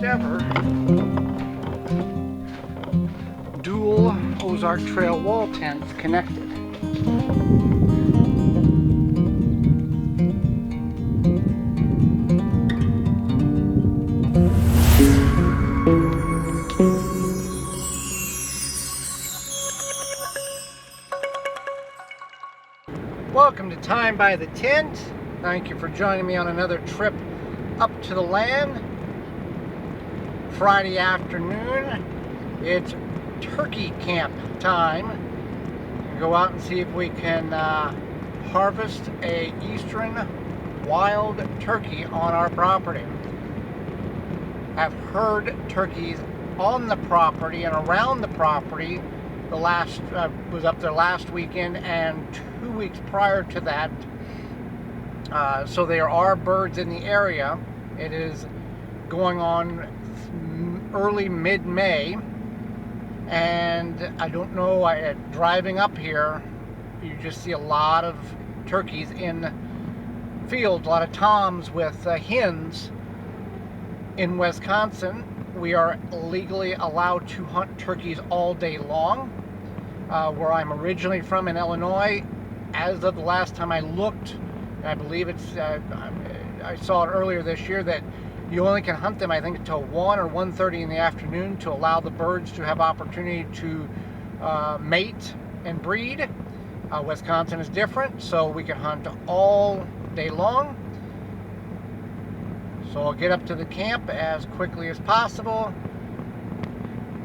ever dual Ozark Trail wall tents connected. Welcome to Time by the Tent. Thank you for joining me on another trip up to the land. Friday afternoon. It's turkey camp time. We'll go out and see if we can harvest a eastern wild turkey on our property. I've heard turkeys on the property and around the property. The last was up there last weekend and 2 weeks prior to that. So there are birds in the area. It is going on early mid-May, and I don't know, driving up here, you just see a lot of turkeys in fields, a lot of toms with hens. In Wisconsin, we are legally allowed to hunt turkeys all day long. Where I'm originally from in Illinois, as of the last time I looked, I believe it's, I saw it earlier this year, that you only can hunt them, I think, until 1 or 1:30 in the afternoon to allow the birds to have opportunity to mate and breed. Wisconsin is different, so we can hunt all day long. So I'll get up to the camp as quickly as possible,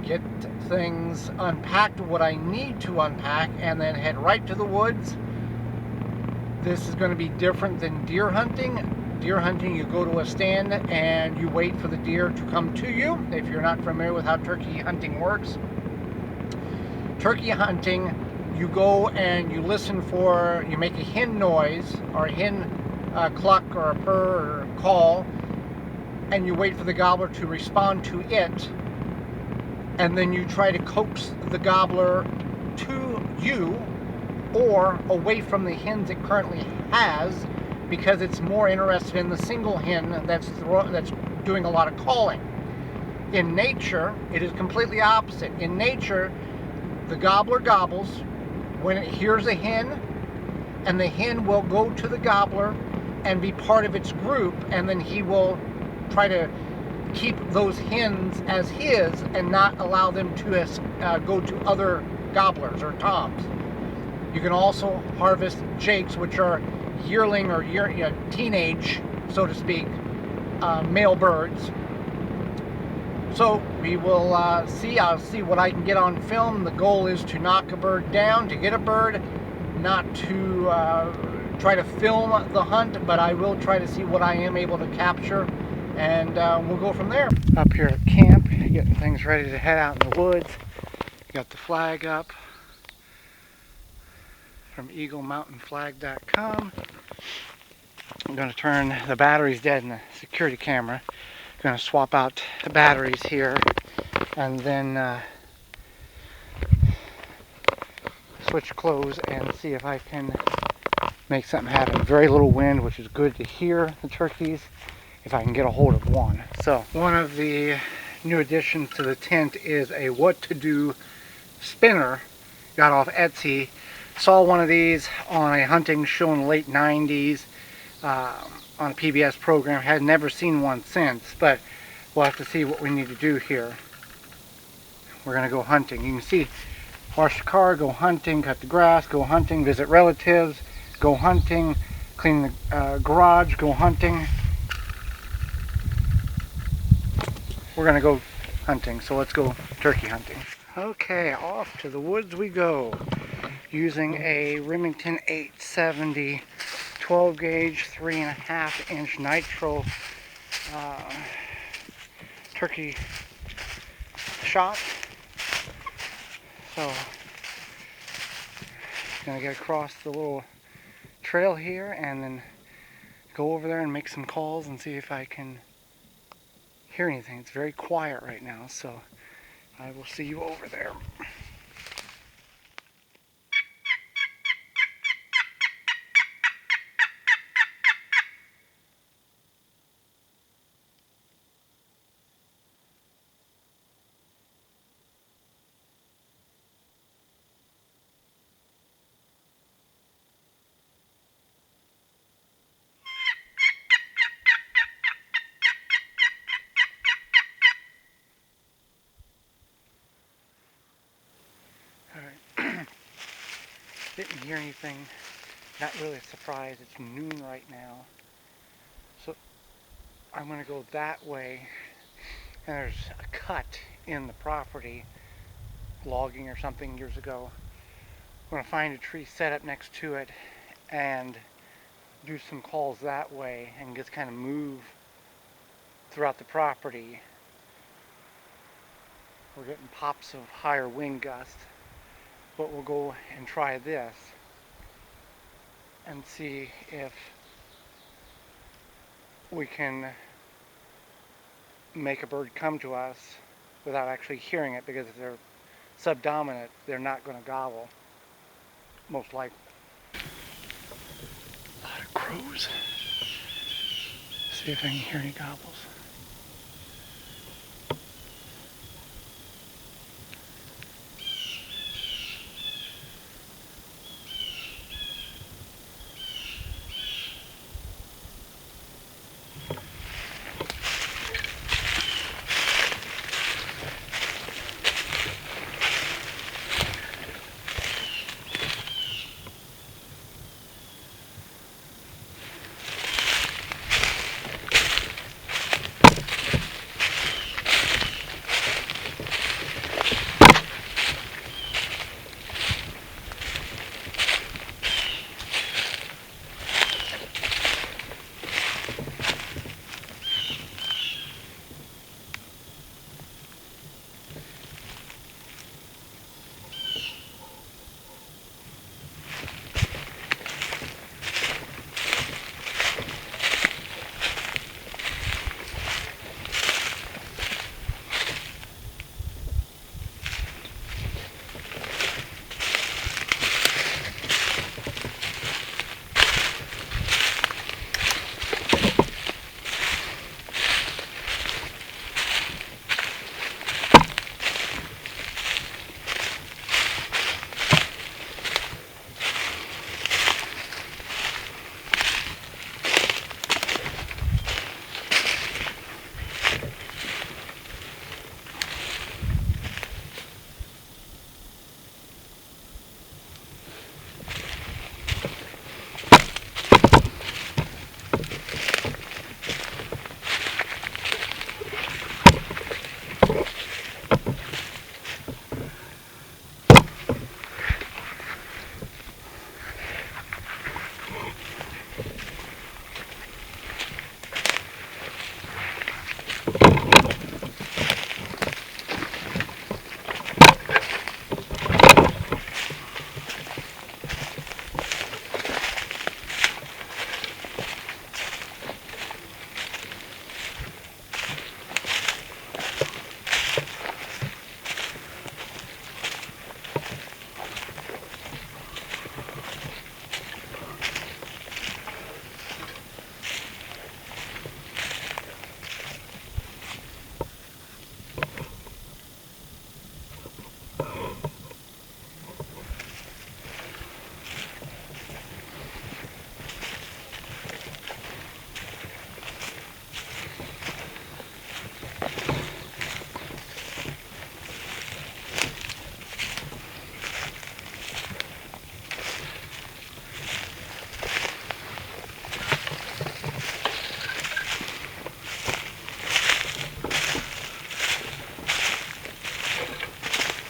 get things unpacked, what I need to unpack, and then head right to the woods. This is going to be different than deer hunting. Deer hunting, you go to a stand and you wait for the deer to come to you, if you're not familiar with how turkey hunting works. Turkey hunting, you go and you listen for, you make a hen noise, or a hen cluck or a purr or call, and you wait for the gobbler to respond to it, and then you try to coax the gobbler to you or away from the hens it currently has, because it's more interested in the single hen that's doing a lot of calling. In nature, it is completely opposite. In nature, the gobbler gobbles when it hears a hen, and the hen will go to the gobbler and be part of its group, and then he will try to keep those hens as his and not allow them to go to other gobblers or toms. You can also harvest jakes, which are yearling or teenage, so to speak, male birds. So we will see. I'll see what I can get on film. The goal is to knock a bird down, to get a bird, not to try to film the hunt, but I will try to see what I am able to capture, and we'll go from there. Up here at camp, getting things ready to head out in the woods. Got the flag up from eaglemountainflag.com. I'm going to turn the batteries dead in the security camera. I'm going to swap out the batteries here and then switch clothes and see if I can make something happen. Very little wind, which is good to hear the turkeys if I can get a hold of one. So one of the new additions to the tent is a what to do spinner. Got off Etsy. Saw one of these on a hunting show in the late 90s on a PBS program. Had never seen one since, but we'll have to see what we need to do here. We're going to go hunting. You can see, wash the car, go hunting, cut the grass, go hunting, visit relatives, go hunting, clean the garage, go hunting. We're going to go hunting, so let's go turkey hunting. Okay, off to the woods we go. Using a Remington 870 12 gauge 3.5 inch nitro turkey shot. So gonna get across the little trail here and then go over there and make some calls and see if I can hear anything. It's very quiet right now, so I will see you over there. Didn't hear anything. Not really surprised. It's noon right now. So I'm going to go that way. And there's a cut in the property, logging or something years ago. I'm going to find a tree set up next to it and do some calls that way and just kind of move throughout the property. We're getting pops of higher wind gusts, but we'll go and try this and see if we can make a bird come to us without actually hearing it, because if they're subdominant, they're not going to gobble, most likely. A lot of crows. See if I can hear any gobbles.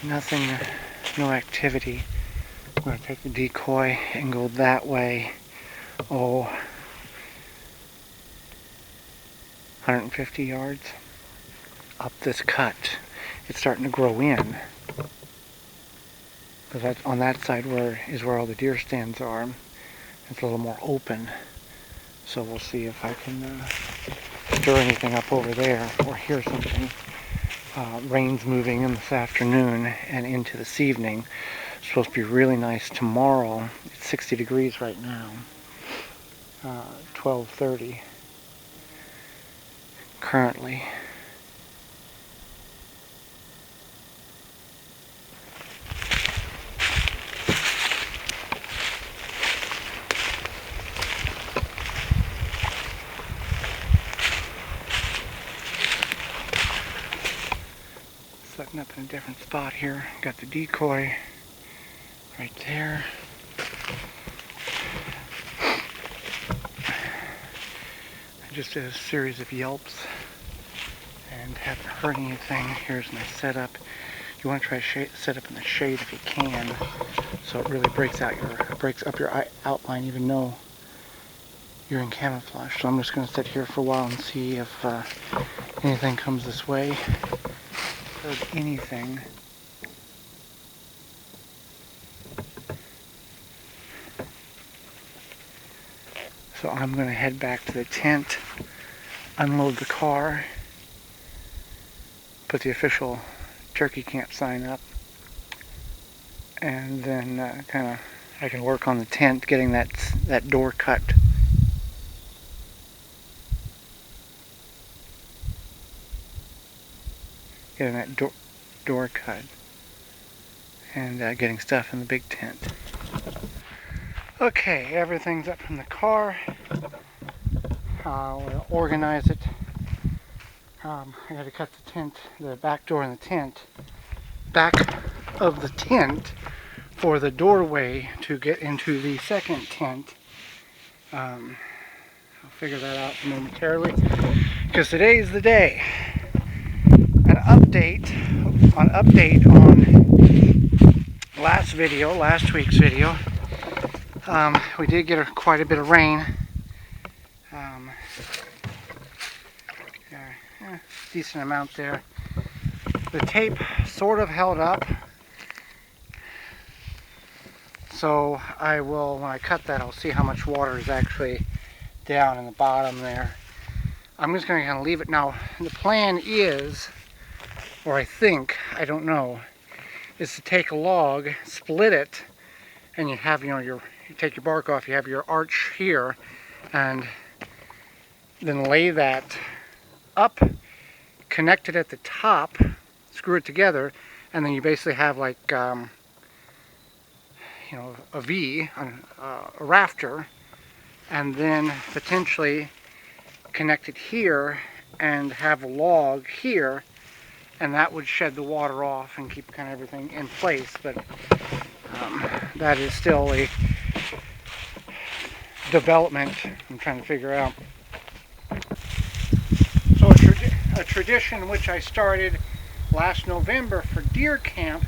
Nothing, no activity. I'm going to take the decoy and go that way. 150 yards up this cut. It's starting to grow in. Because on that side is where all the deer stands are. It's a little more open. So we'll see if I can stir anything up over there or hear something. Rain's moving in this afternoon and into this evening. It's supposed to be really nice tomorrow. It's 60 degrees right now. 12:30 currently. Setting up in a different spot here. Got the decoy right there. just did a series of yelps and haven't heard anything. Here's my setup. You want to try set up in the shade if you can, so it really breaks up your outline, even though you're in camouflage. So I'm just going to sit here for a while and see if anything comes this way. Heard anything. So I'm going to head back to the tent, unload the car, put the official turkey camp sign up, and then I can work on the tent, getting that door cut. Getting that door cut, and getting stuff in the big tent. Okay, everything's up from the car. We'll organize it. I got to cut the back door in the tent, back of the tent, for the doorway to get into the second tent. I'll figure that out momentarily, because today's the day. An update on last week's video. We did get quite a bit of rain. Decent amount there. The tape sort of held up, so I will, when I cut that, I'll see how much water is actually down in the bottom there. I'm just going to kind of leave it now. The plan is, or I think, I don't know, is to take a log, split it, and you have, you take your bark off, you have your arch here, and then lay that up, connect it at the top, screw it together, and then you basically have like a V, a rafter, and then potentially connect it here and have a log here, and that would shed the water off and keep kind of everything in place. But that is still a development I'm trying to figure out. So a tradition which I started last November for deer camp,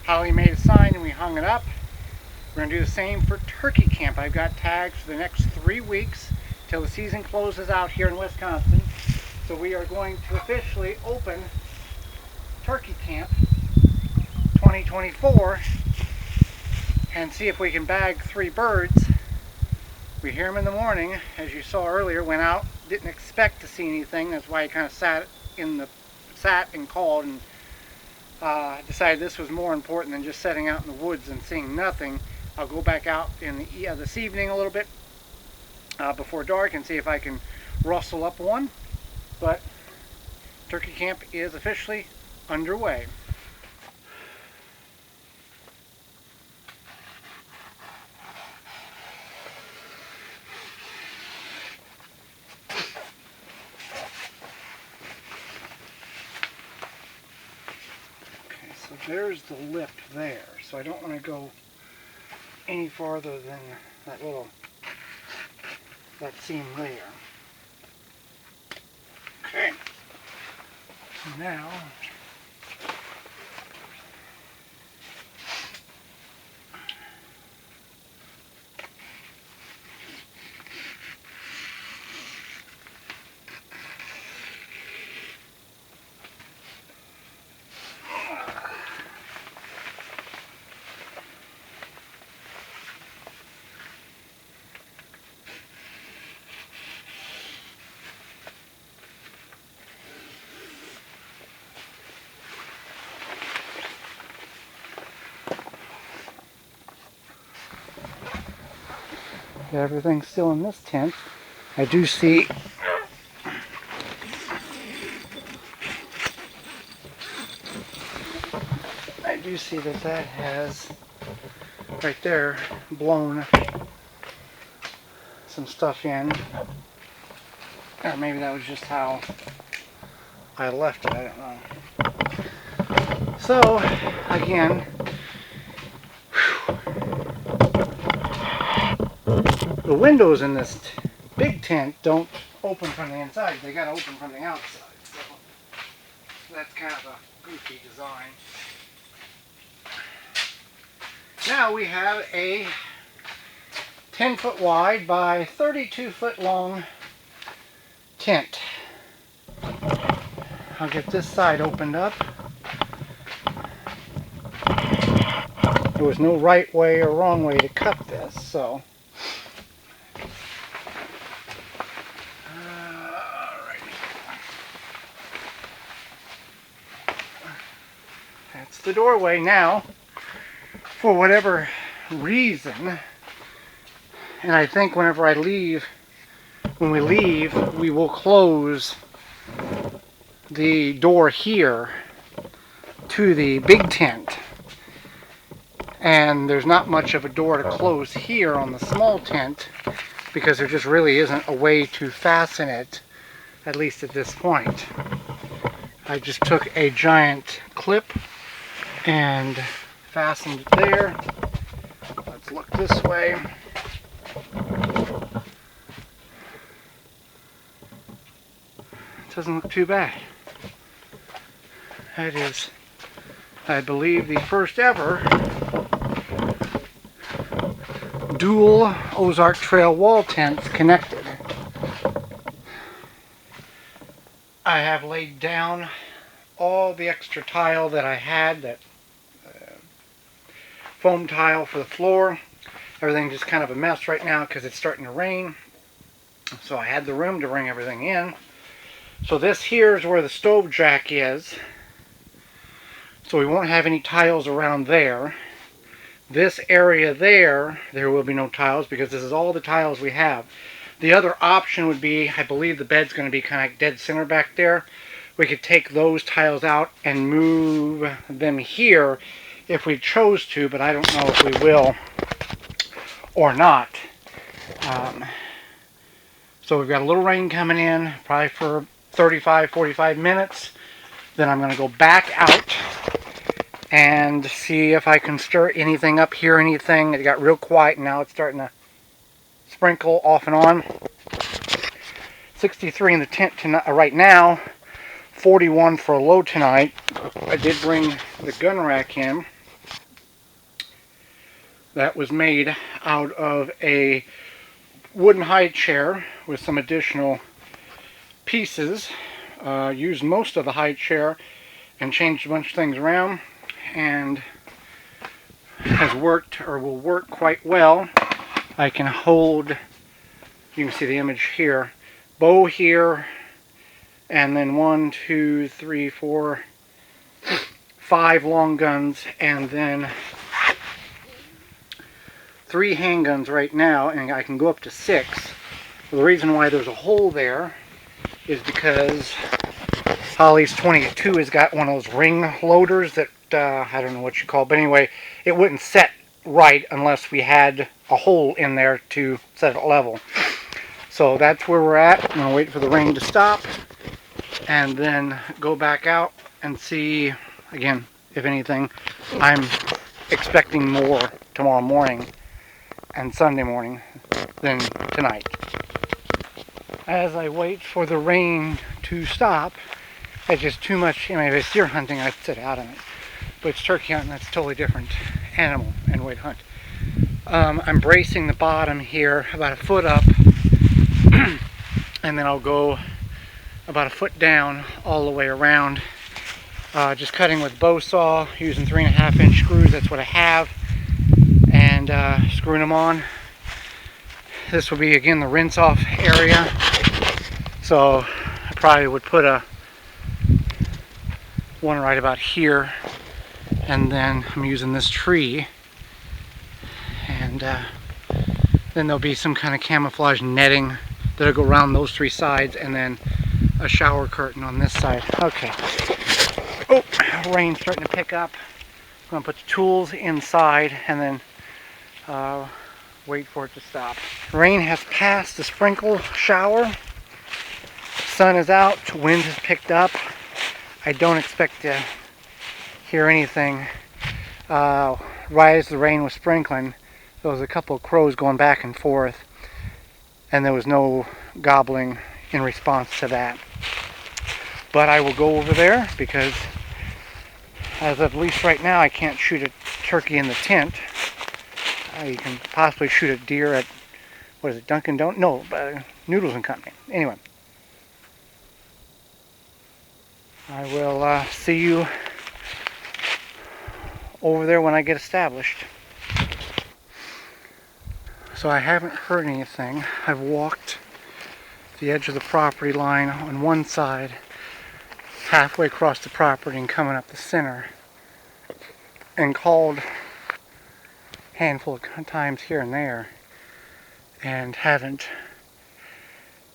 Holly made a sign and we hung it up. We're going to do the same for turkey camp. I've got tags for the next 3 weeks till the season closes out here in Wisconsin. So we are going to officially open turkey camp 2024 and see if we can bag 3 birds. We hear them in the morning, as you saw earlier. Went out, didn't expect to see anything. That's why I kind of sat and called, and decided this was more important than just setting out in the woods and seeing nothing. I'll go back out in this evening a little bit before dark and see if I can rustle up one. But turkey camp is officially underway. So there's the lip there, so I don't want to go any farther than that seam there. Okay, so now everything's still in this tent. I do see that has right there blown some stuff in, or maybe that was just how I left it, I don't know. So again, the windows in this big tent don't open from the inside. They got to open from the outside. So that's kind of a goofy design. Now we have a 10-foot wide by 32-foot long tent. I'll get this side opened up. There was no right way or wrong way to cut this, so. That's the doorway now. For whatever reason, and I think whenever when we leave, we will close the door here to the big tent. And there's not much of a door to close here on the small tent because there just really isn't a way to fasten it, at least at this point. I just took a giant clip and fastened it there. Let's look this way. It doesn't look too bad. That is, I believe, the first ever dual Ozark Trail wall tents connected. I have laid down all the extra tile that I had, that foam tile for the floor. Everything's just kind of a mess right now because it's starting to rain. So I had the room to bring everything in. So this here is where the stove jack is. So we won't have any tiles around there. This area there will be no tiles because this is all the tiles we have. The other option would be, I believe the bed's going to be kind of dead center back there. We could take those tiles out and move them here if we chose to, but I don't know if we will or not. So we've got a little rain coming in, probably for 35-45 minutes. Then I'm going to go back out and see if I can stir anything up, hear anything. It got real quiet and now it's starting to sprinkle off and on. 63 in the tent tonight, right now, 41 for a low tonight. I did bring the gun rack in. That was made out of a wooden high chair with some additional pieces. Used most of the high chair and changed a bunch of things around, and has worked, or will work, quite well. I can hold, you can see the image here, bow here, and then 1, 2, 3, 4, 5 long guns, and then 3 handguns right now, and I can go up to 6. The reason why there's a hole there is because Holly's 22 has got one of those ring loaders that, I don't know what you call it, but anyway, it wouldn't set right unless we had a hole in there to set it level. So that's where we're at. I'm going to wait for the rain to stop and then go back out and see, again, if anything. I'm expecting more tomorrow morning and Sunday morning than tonight. As I wait for the rain to stop, it's just too much. I mean, if it's deer hunting, I'd sit out in it. But it's turkey hunting, that's a totally different animal and way to hunt. I'm bracing the bottom here about a foot up, and then I'll go about a foot down all the way around. Just cutting with bow saw, using 3.5-inch screws, that's what I have, and screwing them on. This will be, again, the rinse off area. So I probably would put one right about here, and then I'm using this tree, and then there'll be some kind of camouflage netting that'll go around those 3 sides, and then a shower curtain on this side. Okay. Oh, rain's starting to pick up. I'm going to put the tools inside and then wait for it to stop. Rain has passed the sprinkle shower. Sun is out. Wind has picked up. I don't expect to hear anything. Right as the rain was sprinkling, there was a couple of crows going back and forth, and there was no gobbling in response to that. But I will go over there because as of at least right now I can't shoot a turkey in the tent. You can possibly shoot a deer at, what is it, Dunkin' Donuts? No, Noodles and Company. Anyway, I will see you over there when I get established. So I haven't heard anything. I've walked the edge of the property line on one side, halfway across the property and coming up the center, and called a handful of times here and there, and haven't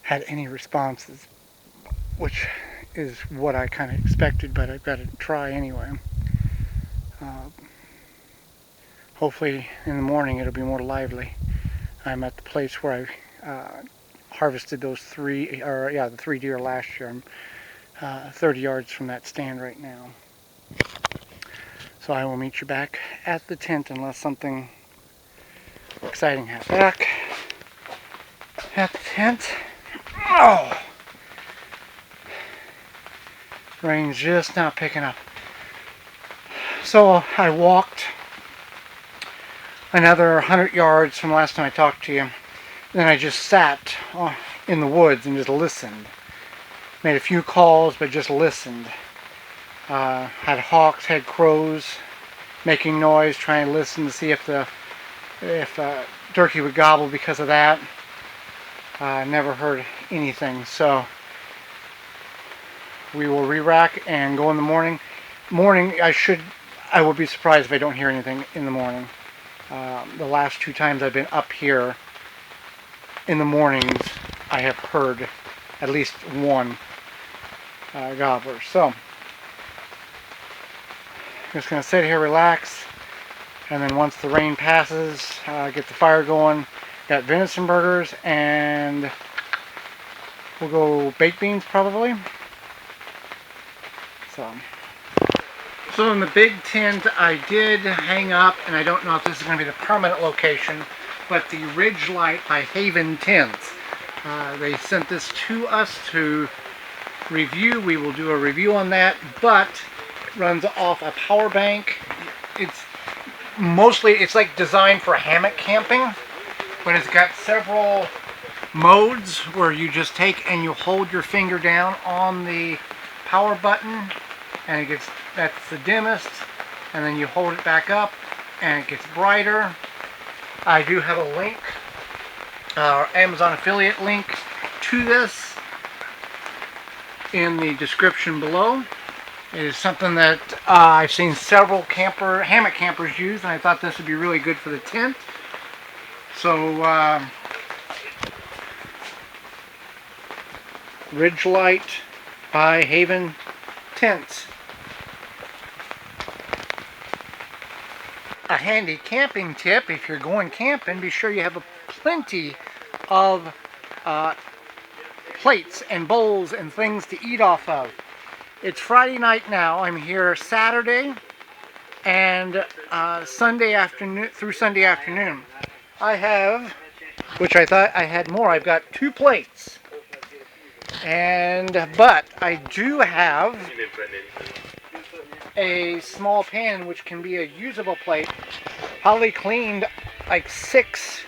had any responses, which is what I kind of expected, but I've got to try anyway. Hopefully in the morning it'll be more lively. I'm at the place where I harvested those the 3 deer last year. I'm 30 yards from that stand right now. So I will meet you back at the tent unless something exciting happens. Back at the tent. Oh! Rain's just not picking up. So I walked another 100 yards from last time I talked to you. Then I just sat in the woods and just listened. Made a few calls, but just listened. Had hawks, had crows making noise, trying to listen to see if turkey would gobble because of that. Never heard anything. So we will re-rack and go in the morning. I will be surprised if I don't hear anything in the morning. The last 2 times I've been up here in the mornings, I have heard at least one gobbler. So I'm just going to sit here, relax, and then once the rain passes, get the fire going. Got venison burgers, and we'll go baked beans probably. So in the big tent, I did hang up, and I don't know if this is going to be the permanent location, but the Ridge Light by Haven Tents. They sent this to us to review. We will do a review on that, but it runs off a power bank. It's like designed for hammock camping, but it's got several modes where you just take and you hold your finger down on the power button, and that's the dimmest, and then you hold it back up and it gets brighter. I do have a link, Amazon affiliate link to this in the description below. It is something that I've seen several hammock campers use, and I thought this would be really good for the tent. So Ridge Light by Haven Tents. A handy camping tip: if you're going camping, be sure you have plenty of plates and bowls and things to eat off of. It's Friday night now. I'm here Saturday and Sunday afternoon through Sunday afternoon. I have, which I thought I had more, I've got 2 plates. But I do have a small pan which can be a usable plate. Holly cleaned like 6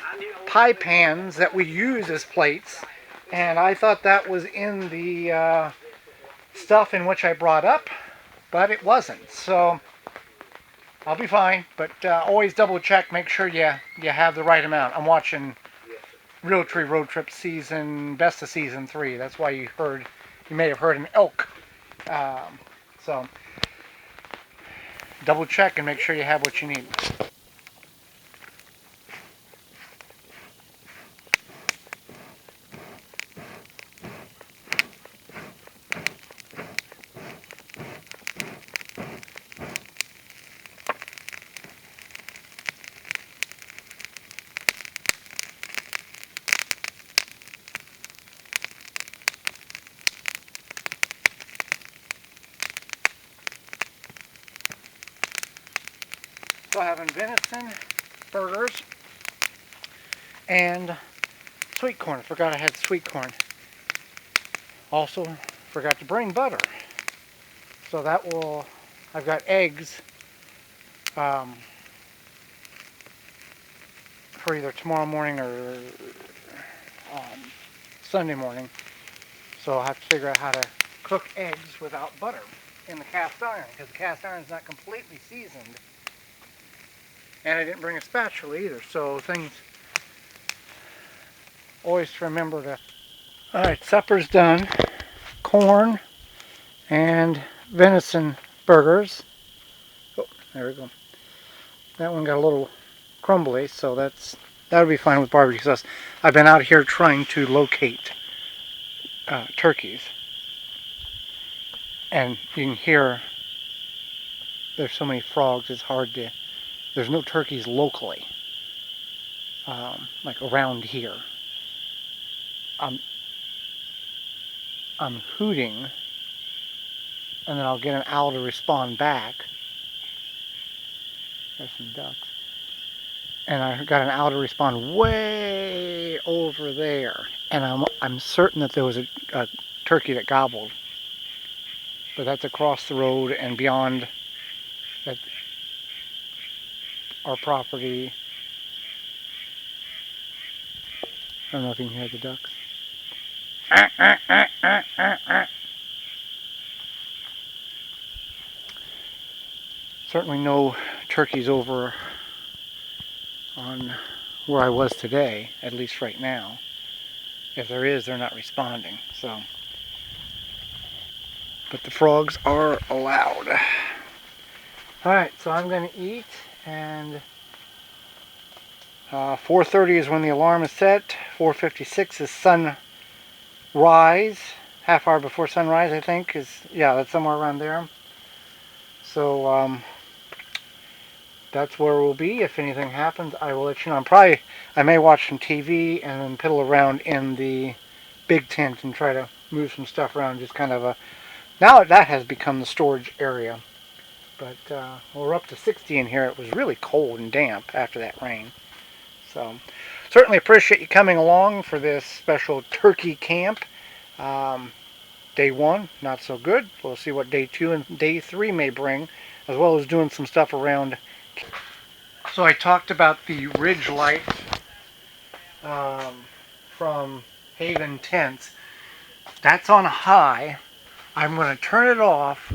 pie pans that we use as plates, and I thought that was in the stuff in which I brought up, but it wasn't. So I'll be fine, but always double check, make sure you have the right amount. I'm watching Realtree Road Trip Best of Season 3. That's why you may have heard an elk. So double check and make sure you have what you need. So having venison burgers and sweet corn. I forgot I had sweet corn. Also forgot to bring butter. So that will, I've got eggs for either tomorrow morning or Sunday morning. So I'll have to figure out how to cook eggs without butter in the cast iron, because the cast iron is not completely seasoned. And I didn't bring a spatula either, so things always to remember to... Alright, supper's done. Corn and venison burgers. Oh, there we go. That one got a little crumbly, so that'll be fine with barbecue sauce. I've been out here trying to locate turkeys, and you can hear there's so many frogs. It's hard to. There's no turkeys locally, like around here. I'm hooting, and then I'll get an owl to respond back. There's some ducks. And I got an owl to respond way over there. And I'm certain that there was a turkey that gobbled. But that's across the road and beyond that our property. I don't know if you can hear the ducks. Certainly no turkeys over on where I was today, at least right now. If there is, they're not responding. So, but the frogs are allowed. Alright, so I'm going to eat, and 4:30 is when the alarm is set. 4:56 is sunrise. Half hour before sunrise, I think. Yeah, that's somewhere around there. So, that's where we'll be. If anything happens, I will let you know. I may watch some TV and then piddle around in the big tent and try to move some stuff around. Just kind of now that has become the storage area. But we're up to 60 in here. It was really cold and damp after that rain. So certainly appreciate you coming along for this special turkey camp. Day 1, not so good. We'll see what day 2 and day 3 may bring, as well as doing some stuff around. So I talked about the ridge light from Haven Tents. That's on high. I'm going to turn it off.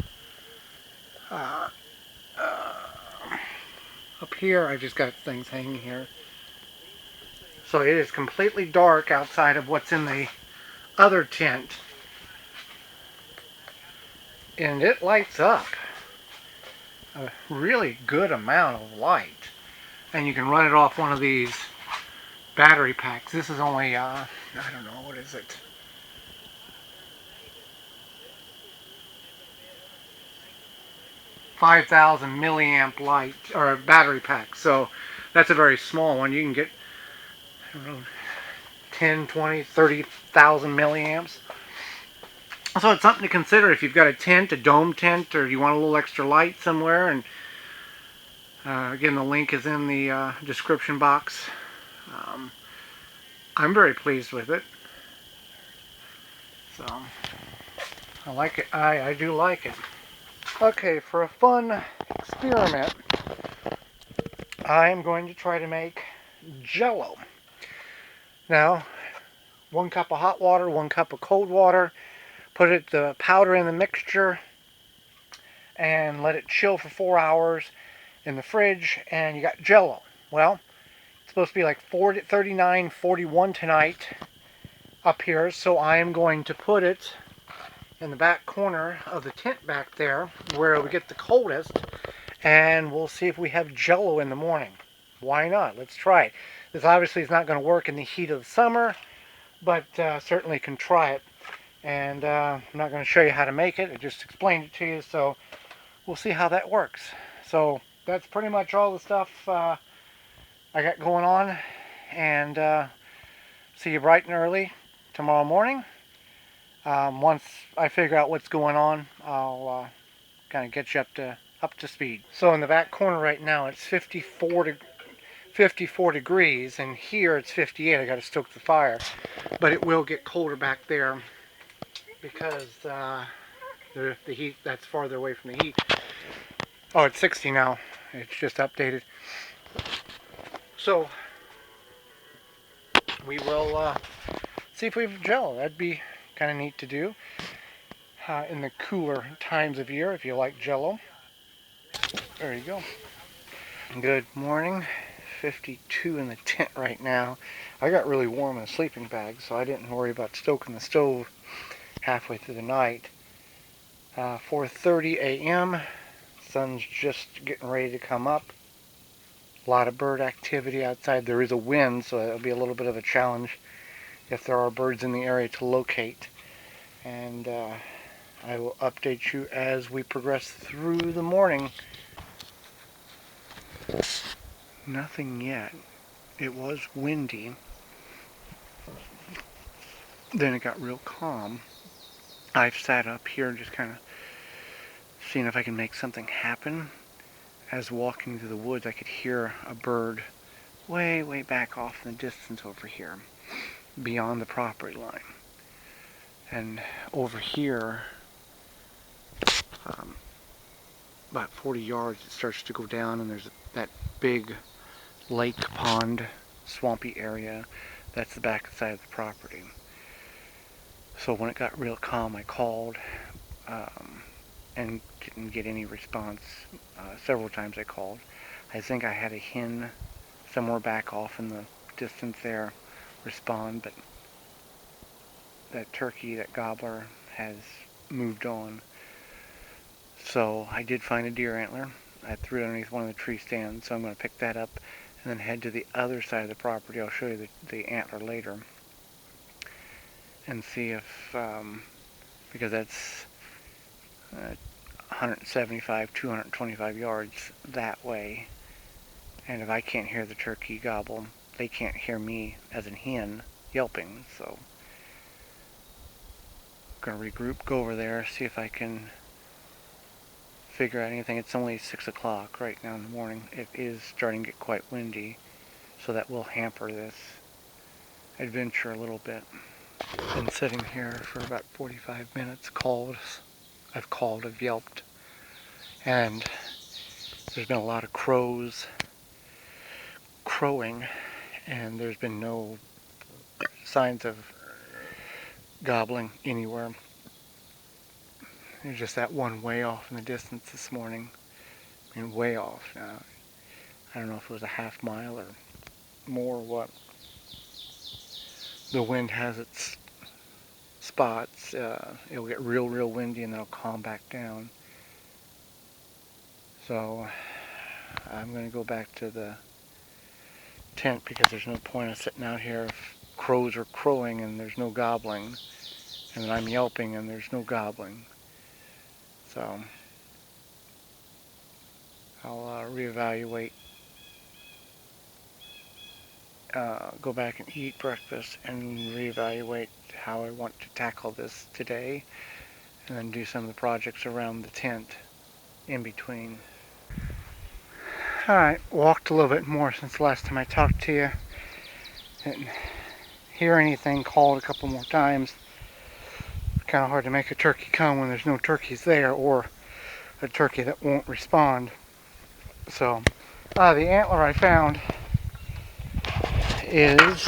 Up here, I've just got things hanging here. So it is completely dark outside of what's in the other tent. And it lights up a really good amount of light. And you can run it off one of these battery packs. This is only, I don't know, what is it? $5,000 milliamp light, or a battery pack. So that's a very small one. You can get, I don't know, 10, 20, 30,000 milliamps. So it's something to consider if you've got a tent, a dome tent, or you want a little extra light somewhere. And again, the link is in the description box. I'm very pleased with it. So I like it. I do like it. Okay, for a fun experiment, I'm going to try to make Jell-O. Now, 1 cup of hot water, 1 cup of cold water. Put the powder in the mixture and let it chill for 4 hours in the fridge, and you got Jell-O. Well, it's supposed to be like 39, 41 tonight up here, so I am going to put it in the back corner of the tent back there where we get the coldest, and we'll see if we have Jell-O in the morning. Why not? Let's try it. This obviously is not going to work in the heat of the summer, but certainly can try it. And I'm not going to show you how to make it. I just explained it to you, so we'll see how that works. So that's pretty much all the stuff I got going on. And see you bright and early tomorrow morning. Once I figure out what's going on, I'll kind of get you up to speed. So in the back corner right now, it's 54 degrees, and here it's 58. I got to stoke the fire, but it will get colder back there because the heat, that's farther away from the heat. Oh, it's 60 now. It's just updated. So we will see if we have Jello. That'd be kind of neat to do in the cooler times of year if you like Jello. There you go. Good morning. 52 in the tent right now. I got really warm in a sleeping bag, so I didn't worry about stoking the stove halfway through the night. 4:30 a.m. Sun's just getting ready to come up. A lot of bird activity outside. There is a wind, so it'll be a little bit of a challenge if there are birds in the area to locate. And I will update you as we progress through the morning. Nothing yet. It was windy. Then it got real calm. I've sat up here just kind of seeing if I can make something happen. As walking through the woods, I could hear a bird way, way back off in the distance over here, beyond the property line. And over here, about 40 yards, it starts to go down, and there's that big lake pond, swampy area. That's the back side of the property. So when it got real calm, I called and didn't get any response. Several times I called. I think I had a hen somewhere back off in the distance there respond, but that turkey, that gobbler, has moved on. So I did find a deer antler. I threw it underneath one of the tree stands, so I'm going to pick that up and then head to the other side of the property. I'll show you the antler later and see if, because that's 175, 225 yards that way, and if I can't hear the turkey gobble, they can't hear me as a hen yelping. So I'm going to regroup, go over there, see if I can figure out anything. It's only 6 o'clock right now in the morning. It is starting to get quite windy, so that will hamper this adventure a little bit. Been sitting here for about 45 minutes. I've yelped, and there's been a lot of crows crowing, and there's been no signs of gobbling anywhere. There's just that one way off in the distance this morning. I mean, way off. Now, I don't know if it was a half mile or more or what. The wind has its spots. It'll get real, real windy, and then it'll calm back down. So I'm going to go back to the tent because there's no point of sitting out here if crows are crowing and there's no gobbling, and then I'm yelping and there's no gobbling. So I'll reevaluate, go back and eat breakfast and reevaluate how I want to tackle this today, and then do some of the projects around the tent in between. Alright, walked a little bit more since the last time I talked to you. Didn't hear anything, called a couple more times. Kind of hard to make a turkey come when there's no turkeys there, or a turkey that won't respond. So, the antler I found is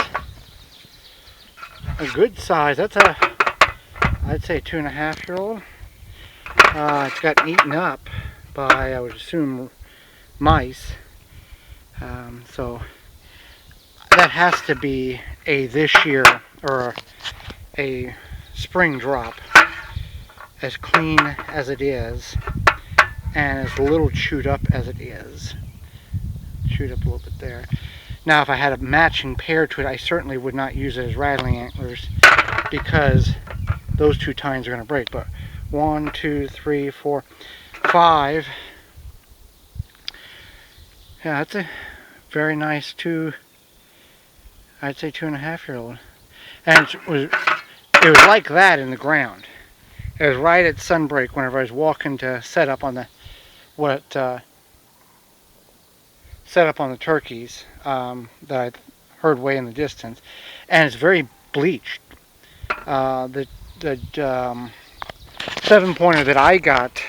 a good size. That's I'd say 2.5-year-old. It's gotten eaten up by, I would assume, mice. So that has to be a this year or a spring drop, as clean as it is and as little chewed up as it is. Chewed up a little bit there. Now if I had a matching pair to it, I certainly would not use it as rattling antlers, because those two tines are going to break. But 1, 2, 3, 4, 5. Yeah, that's a very nice I'd say 2.5-year-old. And it was like that in the ground. It was right at sunbreak whenever I was walking to set up on the turkeys that I heard way in the distance, and it's very bleached. The the 7-pointer that I got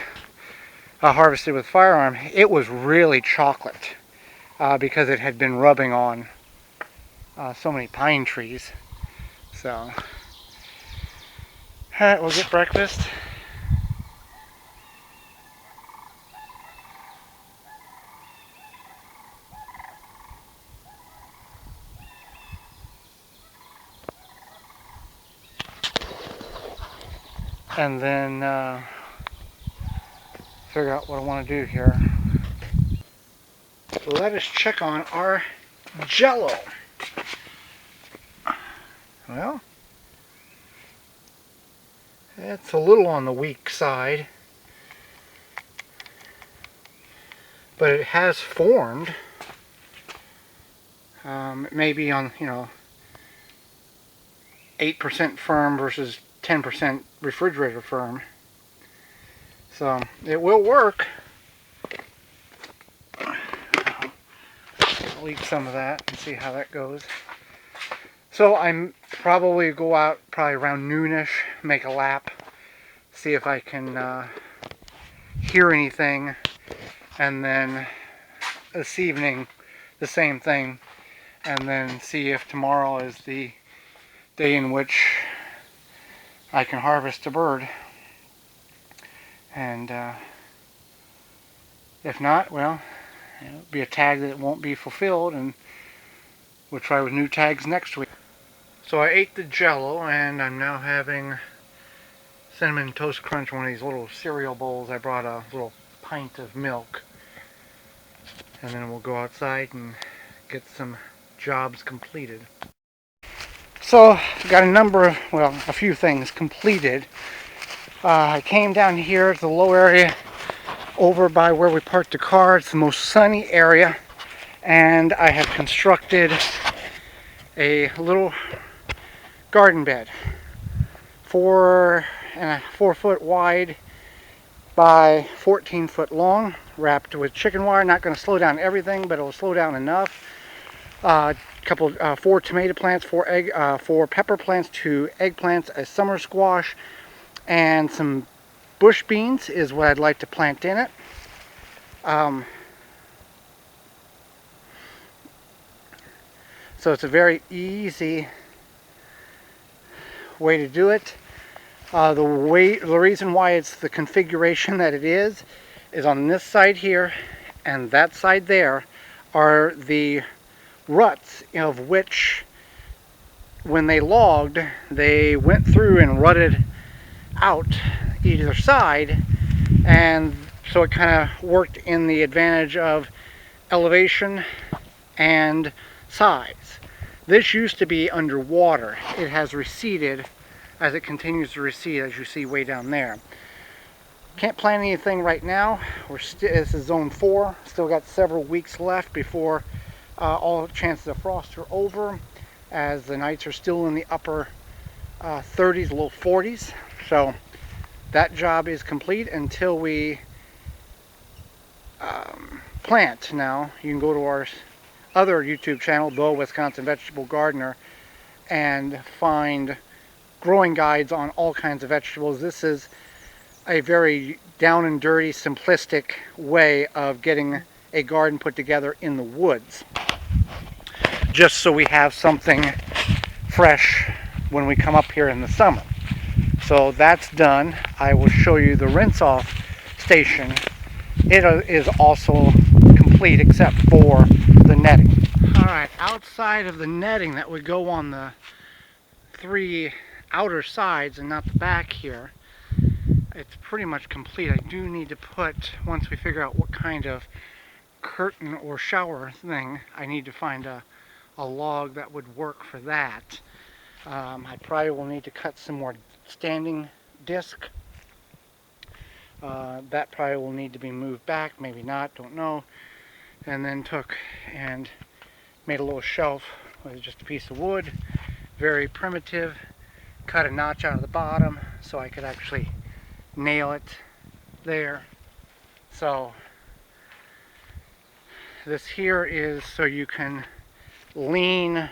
harvested with firearm, it was really chocolate because it had been rubbing on so many pine trees. So, all right, we'll get breakfast. And then figure out what I want to do here. Let us check on our Jello. Well, it's a little on the weak side, but it has formed. It may be on, 8% firm versus 10% refrigerator firm. So it will work. I'll eat some of that and see how that goes. So I'm probably go out probably around noonish, make a lap, see if I can hear anything, and then this evening the same thing, and then see if tomorrow is the day in which I can harvest a bird. And if not, well, it'll be a tag that won't be fulfilled, and we'll try with new tags next week. So I ate the Jello, and I'm now having Cinnamon Toast Crunch, one of these little cereal bowls. I brought a little pint of milk, and then we'll go outside and get some jobs completed. So I've got a few things completed. I came down here to the low area over by where we parked the car. It's the most sunny area, and I have constructed a little garden bed, 4 foot wide by 14 foot long, wrapped with chicken wire. Not going to slow down everything, but it'll slow down enough. Couple 4 tomato plants, 4 pepper plants, 2 eggplants, a summer squash, and some bush beans is what I'd like to plant in it. So it's a very easy way to do it. The reason why it's the configuration that it is on this side here and that side there are the ruts, of which when they logged, they went through and rutted out either side, and so it kind of worked in the advantage of elevation and size. This used to be underwater. It has receded as it continues to recede, as you see way down there. Can't plant anything right now. This is zone 4. Still got several weeks left before all chances of frost are over, as the nights are still in the upper 30s, low 40s. So that job is complete until we plant. Now you can go to our other YouTube channel, The Wisconsin Vegetable Gardener, and find growing guides on all kinds of vegetables. This is a very down and dirty, simplistic way of getting a garden put together in the woods, just so we have something fresh when we come up here in the summer. So that's done. I will show you the rinse-off station. It is also complete except for the netting. Alright, outside of the netting that would go on the 3 outer sides and not the back here, it's pretty much complete. I do need to put, once we figure out what kind of curtain or shower thing, I need to find a log that would work for that. I probably will need to cut some more standing disc. That probably will need to be moved back, maybe not, don't know. And then took and made a little shelf with just a piece of wood, very primitive. Cut a notch out of the bottom so I could actually nail it there. So this here is so you can lean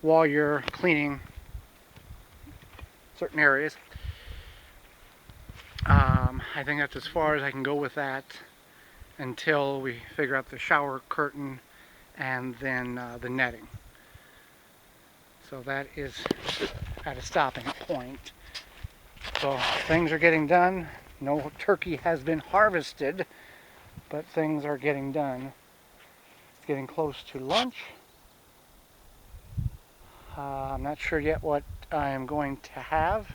while you're cleaning certain areas. I think that's as far as I can go with that until we figure out the shower curtain and then the netting. So that is at a stopping point. So things are getting done. No turkey has been harvested, but things are getting done. It's getting close to lunch. I'm not sure yet what I am going to have.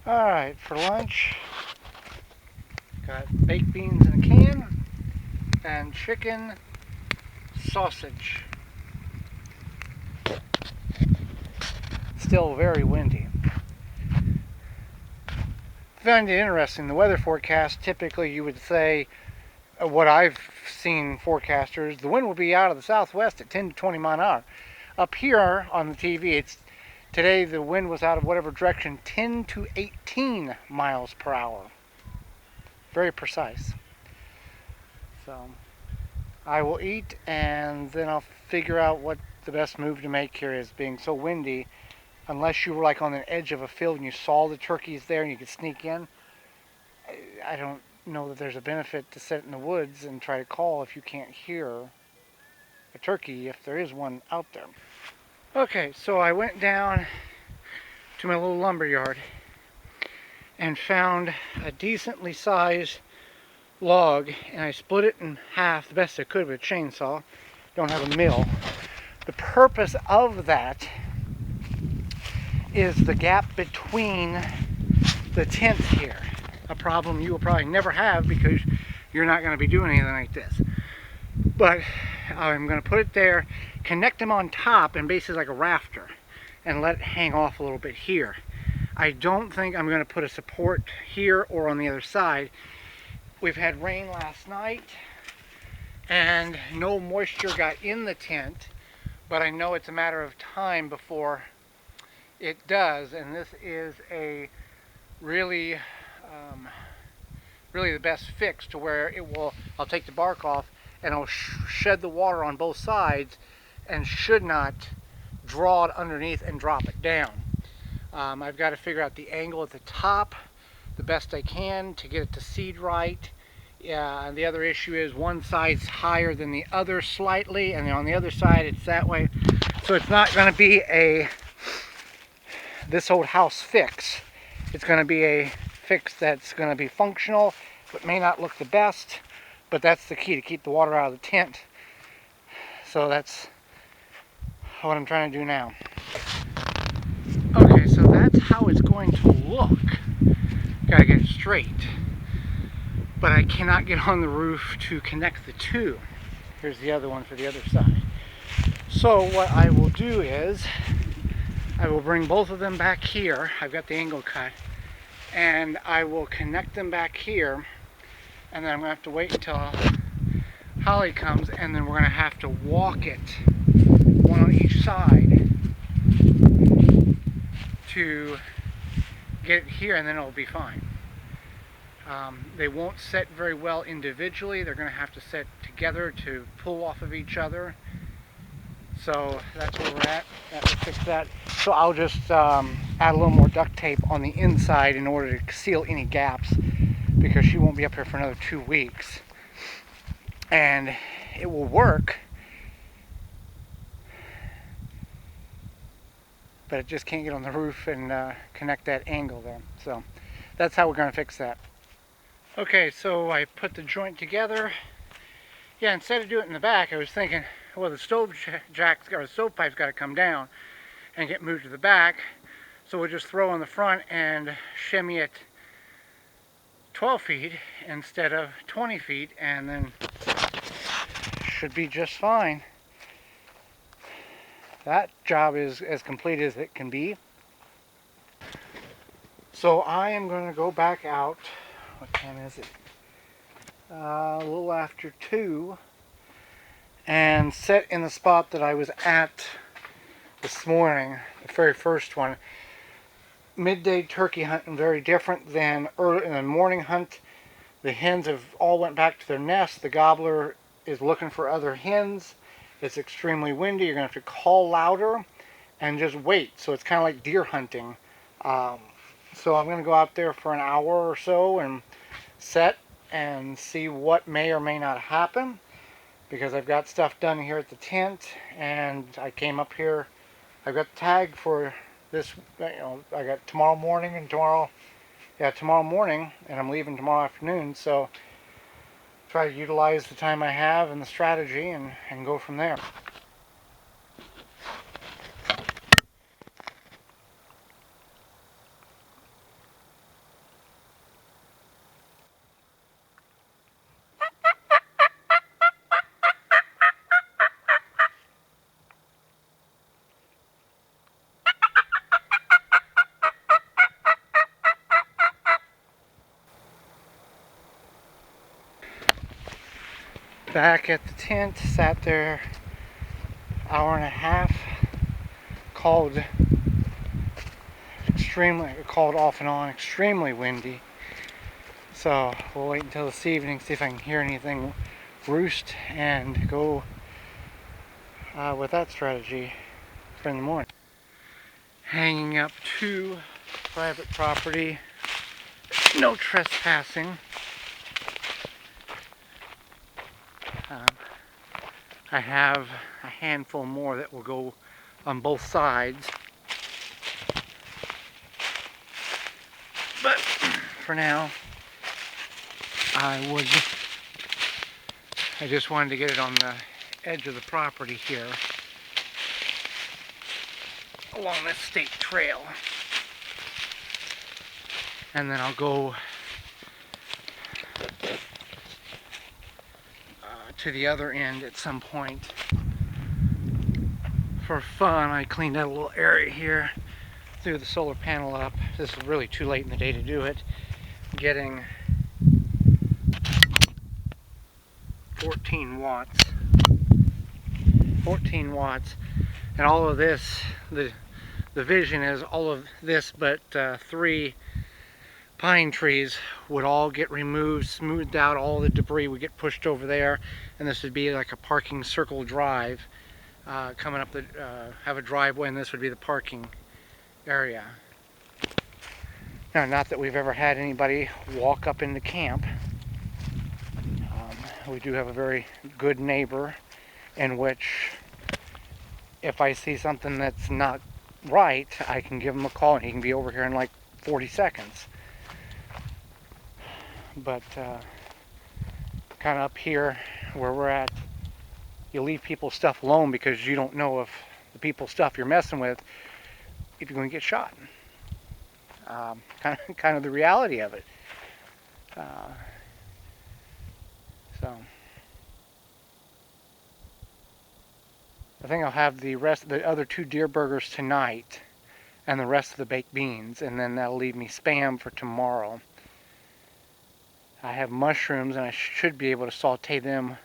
Alright, for lunch, got baked beans in a can and chicken sausage. Still very windy. Find it interesting, the weather forecast, typically you would say, what I've seen forecasters, the wind will be out of the southwest at 10 to 20 mile an hour. Up here on the TV, today the wind was out of whatever direction, 10 to 18 miles per hour. Very precise. So I will eat and then I'll figure out what the best move to make here is. Being so windy, unless you were like on the edge of a field and you saw the turkeys there and you could sneak in, I don't know that there's a benefit to sit in the woods and try to call if you can't hear a turkey, if there is one out there. Okay, so I went down to my little lumber yard and found a decently sized log, and I split it in half the best I could with a chainsaw. Don't have a mill. The purpose of that is the gap between the tents here. A problem you will probably never have because you're not going to be doing anything like this. But I'm going to put it there, connect them on top and basically like a rafter, and let it hang off a little bit here. I don't think I'm going to put a support here or on the other side. We've had rain last night and no moisture got in the tent, but I know it's a matter of time before it does, and this is a really really the best fix to where it will, I'll take the bark off and I'll shed the water on both sides and should not draw it underneath and drop it down. I've got to figure out the angle at the top the best I can to get it to seed right. And the other issue is one side's higher than the other slightly, and on the other side it's that way. So it's not going to be a this old house fix. It's going to be a fix that's going to be functional, but may not look the best. But that's the key, to keep the water out of the tent. So that's what I'm trying to do now. Okay, so that's how it's going to look. Gotta get it straight. But I cannot get on the roof to connect the two. Here's the other one for the other side. So what I will do is, I will bring both of them back here. I've got the angle cut. And I will connect them back here. And then I'm going to have to wait until Holly comes, and then we're going to have to walk it, one on each side, to get it here, and then it'll be fine. They won't set very well individually. They're going to have to set together to pull off of each other. So that's where we're at. That will fix that. So I'll just add a little more duct tape on the inside in order to seal any gaps, because she won't be up here for another 2 weeks. And it will work, but it just can't get on the roof and connect that angle there. So that's how we're going to fix that. Okay, so I put the joint together. Yeah, instead of doing it in the back, I was thinking, well, the stove jack's got, or the stovepipe's got to come down and get moved to the back. So we'll just throw on the front and shimmy it 12 feet instead of 20 feet, and then should be just fine. That job is as complete as it can be. So I am going to go back out. What time is it? A little after 2, and set in the spot that I was at this morning, the very first one. Midday turkey hunting, very different than early in the morning hunt. The hens have all went back to their nest. The gobbler is looking for other hens. It's extremely windy. You're going to have to call louder and just wait. So it's kind of like deer hunting. Um, so I'm going to go out there for an hour or so and set and see what may or may not happen, because I've got stuff done here at the tent, and I came up here. I've got the tag for this, I got tomorrow morning and tomorrow morning, and I'm leaving tomorrow afternoon, so try to utilize the time I have and the strategy and go from there. Back at the tent, sat there hour and a half, called off and on, extremely windy. So we'll wait until this evening, see if I can hear anything roost, and go with that strategy for in the morning. Hanging up to private property, no trespassing. I have a handful more that will go on both sides, but for now I just wanted to get it on the edge of the property here along this state trail, and then I'll go to the other end at some point. For fun, I cleaned out a little area here, threw the solar panel up. This is really too late in the day to do it. Getting 14 watts. 14 watts. And all of this, the vision is all of this but 3 pine trees would all get removed, smoothed out, all the debris would get pushed over there, and this would be like a parking circle drive coming up have a driveway, and this would be the parking area. Now, not that we've ever had anybody walk up into camp. We do have a very good neighbor in which if I see something that's not right, I can give him a call and he can be over here in like 40 seconds. But kind of up here where we're at, you leave people's stuff alone because you don't know if the people's stuff you're messing with, if you're going to get shot. Kind of the reality of it. So I think I'll have the rest of the other 2 deer burgers tonight and the rest of the baked beans, and then that'll leave me Spam for tomorrow. I have mushrooms, and I should be able to saute them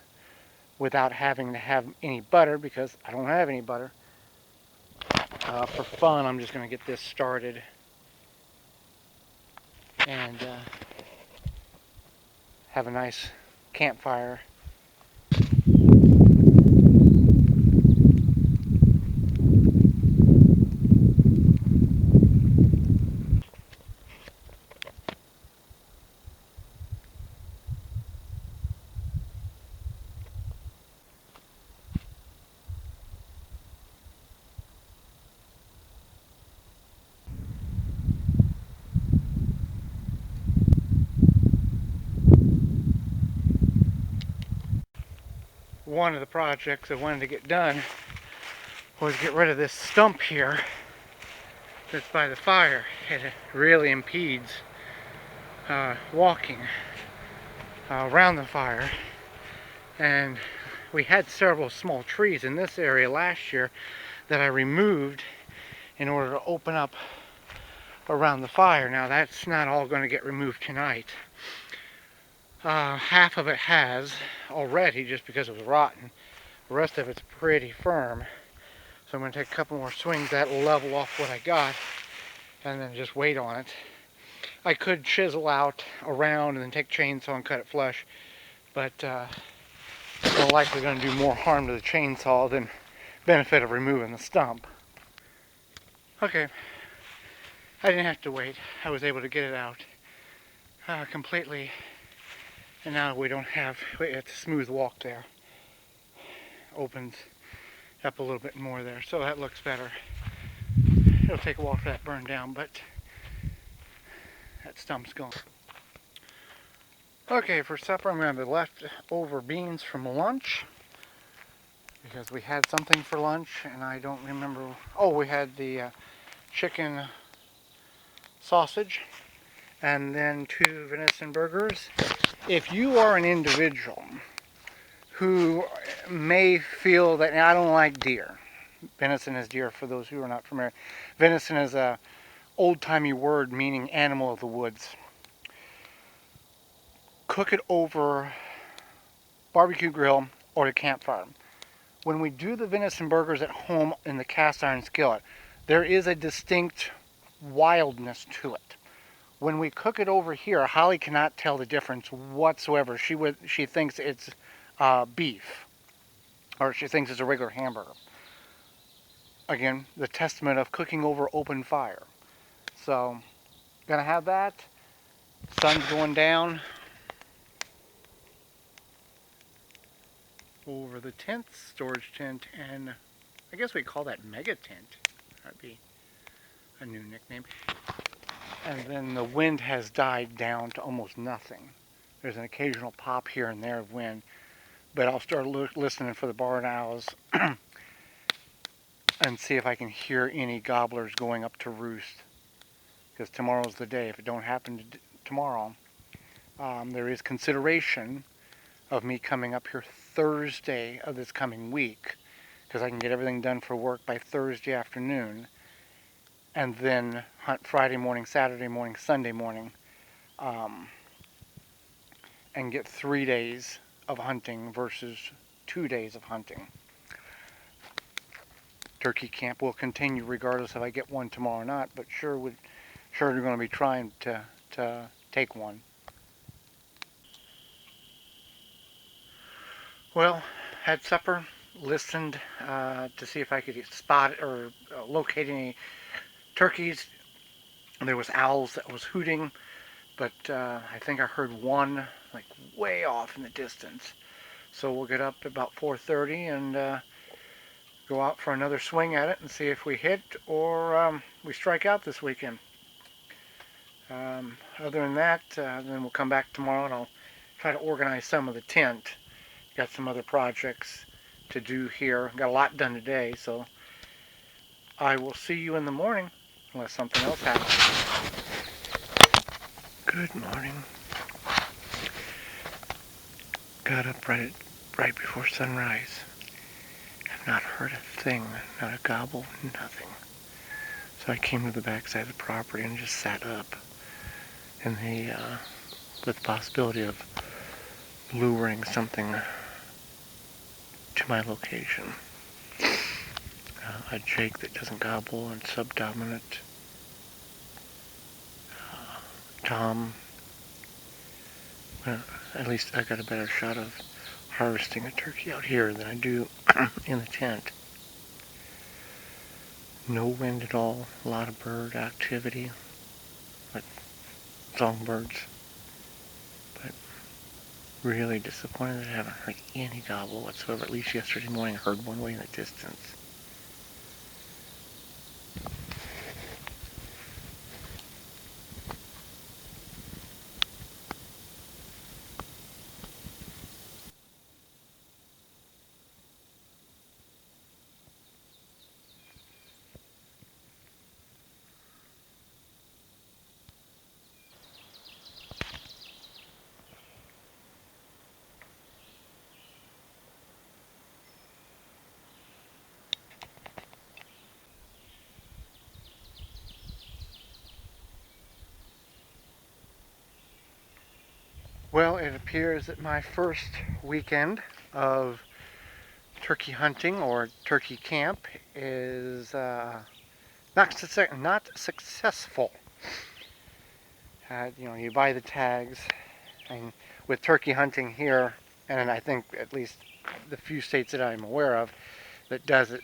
without having to have any butter because I don't have any butter. For fun, I'm just going to get this started and have a nice campfire. One of the projects I wanted to get done was get rid of this stump here that's by the fire. It really impedes walking around the fire, and we had several small trees in this area last year that I removed in order to open up around the fire. Now that's not all going to get removed tonight. Half of it has already, just because it was rotten. The rest of it's pretty firm. So I'm going to take a couple more swings that will level off what I got, and then just wait on it. I could chisel out around and then take a chainsaw and cut it flush, but it's more likely going to do more harm to the chainsaw than benefit of removing the stump. Okay, I didn't have to wait. I was able to get it out completely, and now we don't have, it's a smooth walk there. Opens up a little bit more there, so that looks better. It'll take a while for that to burn down, but that stump's gone. Okay, for supper I'm going to have the leftover beans from lunch, because we had something for lunch and I don't remember. Oh, we had the chicken sausage and then 2 venison burgers. If you are an individual who may feel that I don't like deer, venison is deer for those who are not familiar. Venison is a old-timey word meaning animal of the woods. Cook it over barbecue grill or a campfire. When we do the venison burgers at home in the cast iron skillet, there is a distinct wildness to it. When we cook it over here, Holly cannot tell the difference whatsoever. She thinks it's beef, or she thinks it's a regular hamburger. Again, the testament of cooking over open fire. So, gonna have that. Sun's going down over the tent, storage tent, and I guess we call that mega tent. That'd be a new nickname. And then the wind has died down to almost nothing. There's an occasional pop here and there of wind, but I'll start listening for the barn owls and see if I can hear any gobblers going up to roost, because tomorrow's the day. If it don't happen tomorrow, there is consideration of me coming up here Thursday of this coming week, because I can get everything done for work by Thursday afternoon, and then hunt Friday morning, Saturday morning, Sunday morning, and get 3 days of hunting versus 2 days of hunting. Turkey camp will continue regardless if I get one tomorrow or not, but sure they're going to be trying to take one. Well, had supper, listened to see if I could spot or locate any turkeys. There was owls that was hooting, but I think I heard one like way off in the distance. So we'll get up about 4:30 and go out for another swing at it and see if we hit or we strike out this weekend. Other than that, then we'll come back tomorrow and I'll try to organize some of the tent. Got some other projects to do here. Got a lot done today, so I will see you in the morning unless something else happens. Good morning. Got up right before sunrise. I've not heard a thing, not a gobble, nothing. So I came to the backside of the property and just sat up in with the possibility of luring something to my location. A jake that doesn't gobble and subdominant. Tom. At least I got a better shot of harvesting a turkey out here than I do in the tent. No wind at all. A lot of bird activity, like songbirds. But really disappointed that I haven't heard any gobble whatsoever. At least yesterday morning I heard one way in the distance. Well, it appears that my first weekend of turkey hunting or turkey camp is not successful. You buy the tags, and with turkey hunting here, and I think at least the few states that I'm aware of that does it,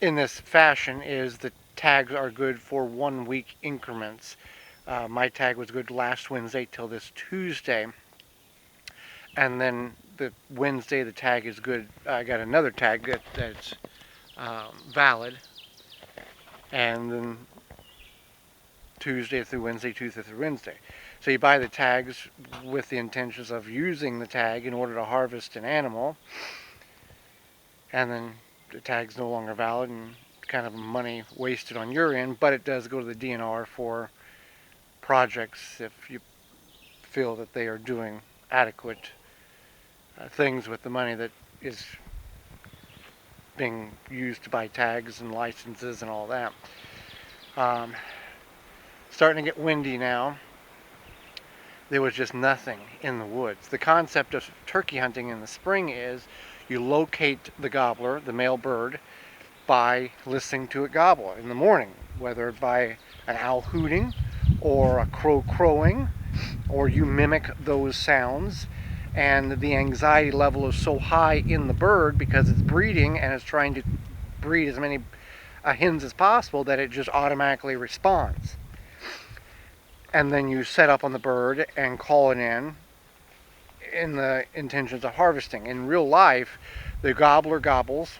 in this fashion is the tags are good for 1 week increments. My tag was good last Wednesday till this Tuesday, and then the Wednesday the tag is good. I got another tag that's valid, and then Tuesday through Wednesday, Tuesday through Wednesday. So you buy the tags with the intentions of using the tag in order to harvest an animal, and then the tag's no longer valid and kind of money wasted on your end, but it does go to the DNR for projects if you feel that they are doing adequate things with the money that is being used to buy tags and licenses and all that. Starting to get windy now. There was just nothing in the woods. The concept of turkey hunting in the spring is you locate the gobbler, the male bird, by listening to it gobble in the morning, whether by an owl hooting or a crow crowing, or you mimic those sounds, and the anxiety level is so high in the bird because it's breeding and it's trying to breed as many hens as possible that it just automatically responds. And then you set up on the bird and call it in the intentions of harvesting. In real life, the gobbler gobbles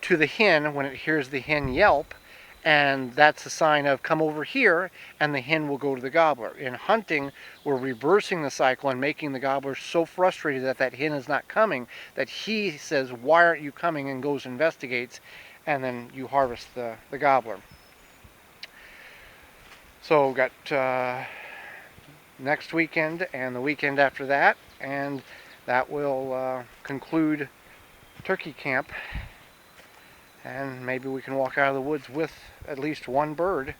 to the hen when it hears the hen yelp, and that's a sign of come over here, and the hen will go to the gobbler. In hunting, we're reversing the cycle and making the gobbler so frustrated that that hen is not coming that he says, why aren't you coming, and goes and investigates, and then you harvest the gobbler. So we've got next weekend and the weekend after that, and that will conclude turkey camp, and maybe we can walk out of the woods with at least one bird.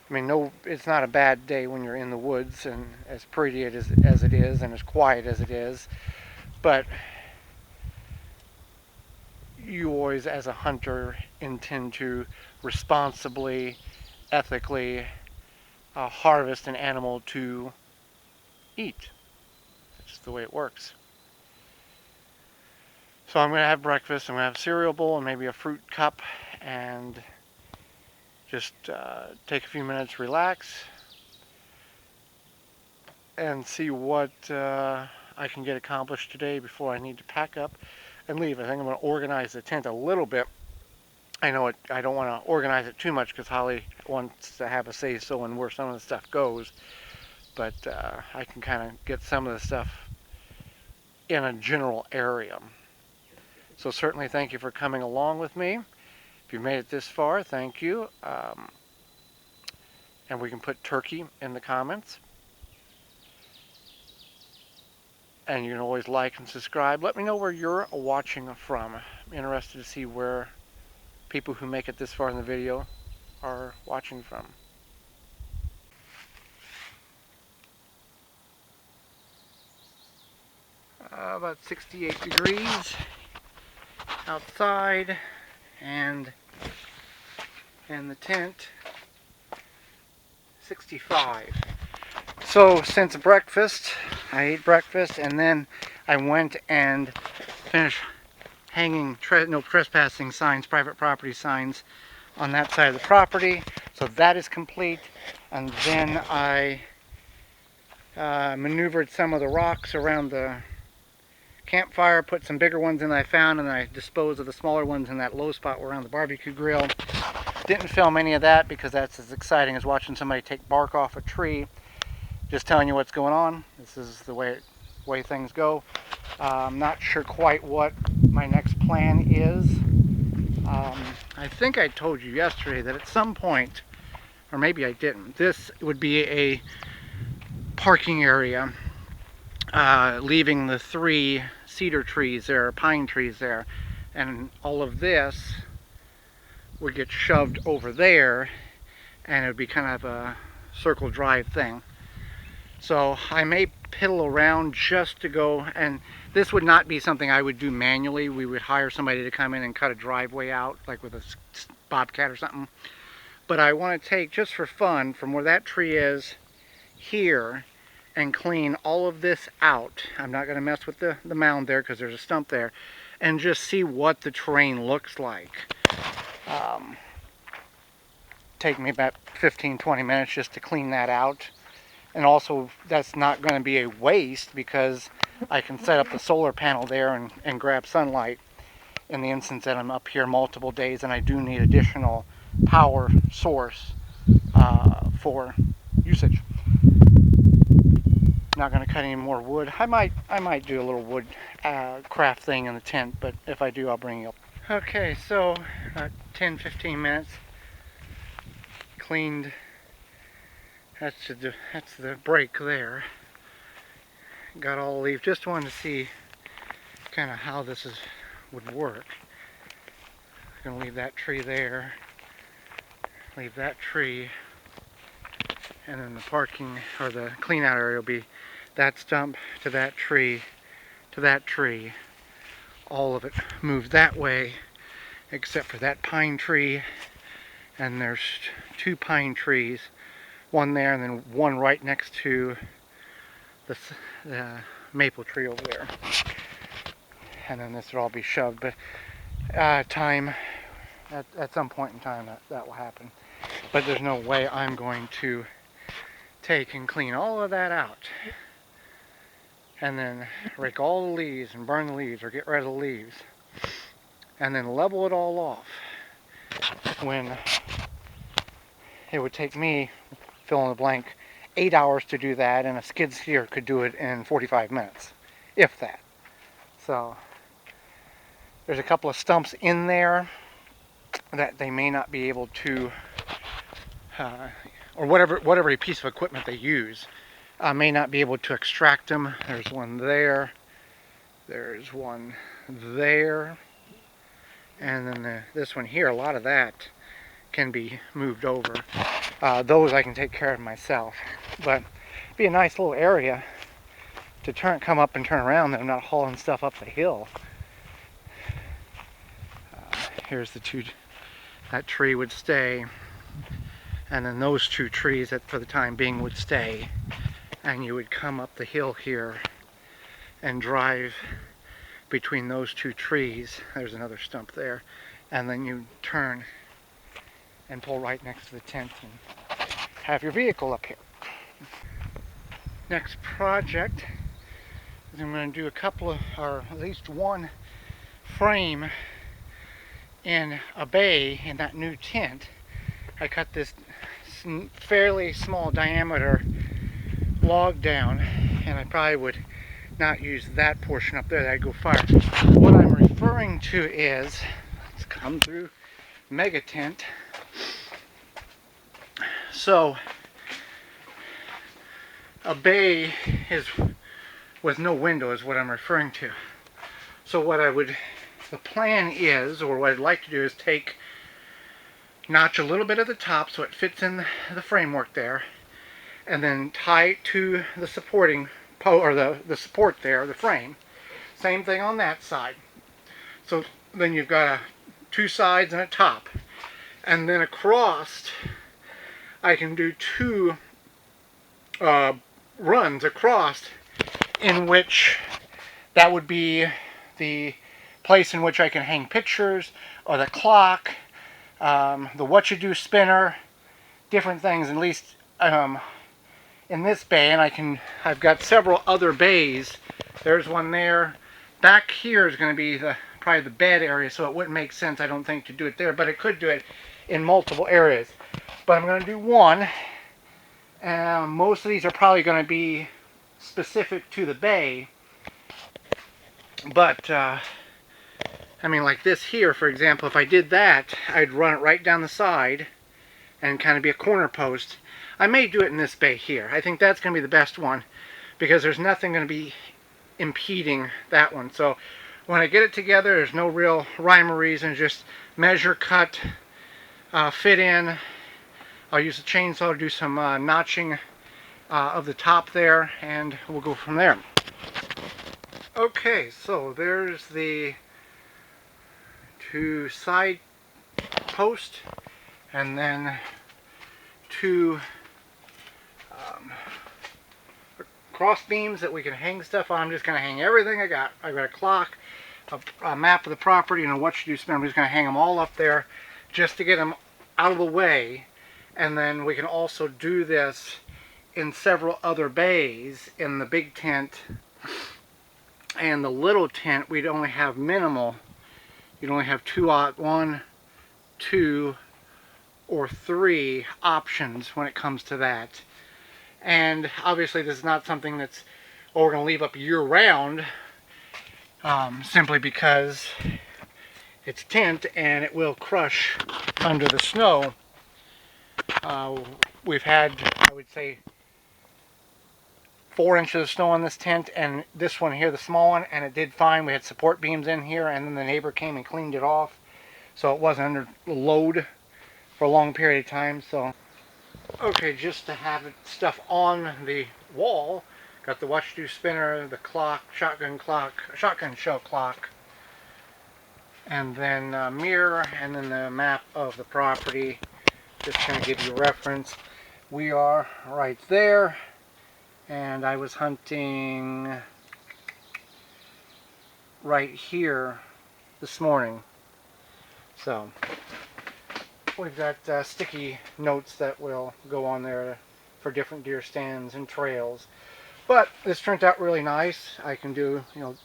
I mean, no, it's not a bad day when you're in the woods and as pretty as it is and as quiet as it is, but you always, as a hunter, intend to responsibly, ethically harvest an animal to eat. That's just the way it works. So I'm going to have breakfast. I'm going to have a cereal bowl and maybe a fruit cup, and just take a few minutes, relax, and see what I can get accomplished today before I need to pack up and leave. I think I'm going to organize the tent a little bit. I know I don't want to organize it too much because Holly wants to have a say-so in where some of the stuff goes, but I can kind of get some of the stuff in a general area. So certainly thank you for coming along with me. If you've made it this far, thank you. And we can put turkey in the comments. And you can always like and subscribe. Let me know where you're watching from. I'm interested to see where people who make it this far in the video are watching from. About 68 degrees outside, and in the tent 65. So since breakfast, I ate breakfast, and then I went and finished hanging no trespassing signs, private property signs on that side of the property. So that is complete. And then I maneuvered some of the rocks around the campfire, put some bigger ones in that I found, and I disposed of the smaller ones in that low spot around the barbecue grill. Didn't film any of that because that's as exciting as watching somebody take bark off a tree. Just telling you what's going on. This is the way things go. I'm not sure quite what my next plan is. I think I told you yesterday that at some point, or maybe I didn't, this would be a parking area, leaving the 3 cedar trees there, pine trees there, and all of this would get shoved over there, and it would be kind of a circle drive thing. So I may piddle around just to go, and this would not be something I would do manually. We would hire somebody to come in and cut a driveway out, like with a bobcat or something. But I want to take, just for fun, from where that tree is here, and clean all of this out. I'm not going to mess with the mound there because there's a stump there, and just see what the terrain looks like. Take me about 15-20 minutes just to clean that out. And also, that's not going to be a waste because I can set up the solar panel there and grab sunlight in the instance that I'm up here multiple days and I do need additional power source for usage. Not going to cut any more wood. I might do a little wood craft thing in the tent, but if I do, I'll bring you up. Okay, so 10-15 minutes. Cleaned. That's the break there. Got all the leaves. Just wanted to see kind of how this would work. I'm gonna leave that tree there. Leave that tree, and then the parking or the clean out area will be that stump to that tree to that tree. All of it moved that way, except for that pine tree. And there's 2 pine trees. One there and then one right next to the maple tree over there. And then this will all be shoved, but at some point in time that will happen. But there's no way I'm going to take and clean all of that out and then rake all the leaves and burn the leaves or get rid of the leaves and then level it all off when it would take me, fill in the blank, 8 hours to do that, and a skid steer could do it in 45 minutes, if that. So there's a couple of stumps in there that they may not be able to, or whatever piece of equipment they use, may not be able to extract them. There's one there, there's one there, and then this one here. A lot of that can be moved over. Those I can take care of myself, but it'd be a nice little area to come up and turn around that I'm not hauling stuff up the hill. Here's the 2, that tree would stay, and then those 2 trees that for the time being would stay, and you would come up the hill here and drive between those 2 trees. There's another stump there, and then you turn and pull right next to the tent and have your vehicle up here. Next project is I'm going to do a couple of, or at least one frame in a bay in that new tent. I cut this fairly small diameter log down, and I probably would not use that portion up there. That'd go far. What I'm referring to is, let's come through mega tent. So a bay is with no window is what I'm referring to. So the plan is, or what I'd like to do is notch a little bit at the top so it fits in the framework there, and then tie it to the supporting or the support there, the frame. Same thing on that side. So then you've got 2 sides and a top, and then across I can do 2 runs across, in which that would be the place in which I can hang pictures, or the clock, the what you do spinner, different things. At least in this bay, and I've got several other bays. There's one there. Back here is going to be probably the bed area, so it wouldn't make sense, I don't think, to do it there, but it could do it in multiple areas. But I'm going to do one. Most of these are probably going to be specific to the bay, but I mean, like this here, for example, if I did that, I'd run it right down the side and kind of be a corner post. I may do it in this bay here. I think that's going to be the best one because there's nothing going to be impeding that one. So when I get it together, there's no real rhyme or reason. Just measure, cut, fit in. I'll use a chainsaw to do some notching of the top there, and we'll go from there. Okay, so there's the 2 side posts, and then 2 cross beams that we can hang stuff on. I'm just going to hang everything I got. I've got a clock, a map of the property, and a what should you spend. I'm just going to hang them all up there just to get them out of the way. And then we can also do this in several other bays. In the big tent and the little tent, we'd only have minimal. You'd only have one, two, or three options when it comes to that. And obviously this is not something that's, we're going to leave up year-round, simply because it's tent and it will crush under the snow. We've had, I would say, 4 inches of snow on this tent, and this one here, the small one, and it did fine. We had support beams in here, and then the neighbor came and cleaned it off, so it wasn't under load for a long period of time. So, okay, just to have stuff on the wall, got the watch do spinner, the clock, shotgun shell clock, and then mirror, and then the map of the property. Just kind of give you a reference. We are right there. And I was hunting right here this morning. So we've got sticky notes that will go on there for different deer stands and trails. But this turned out really nice. I can do, you know,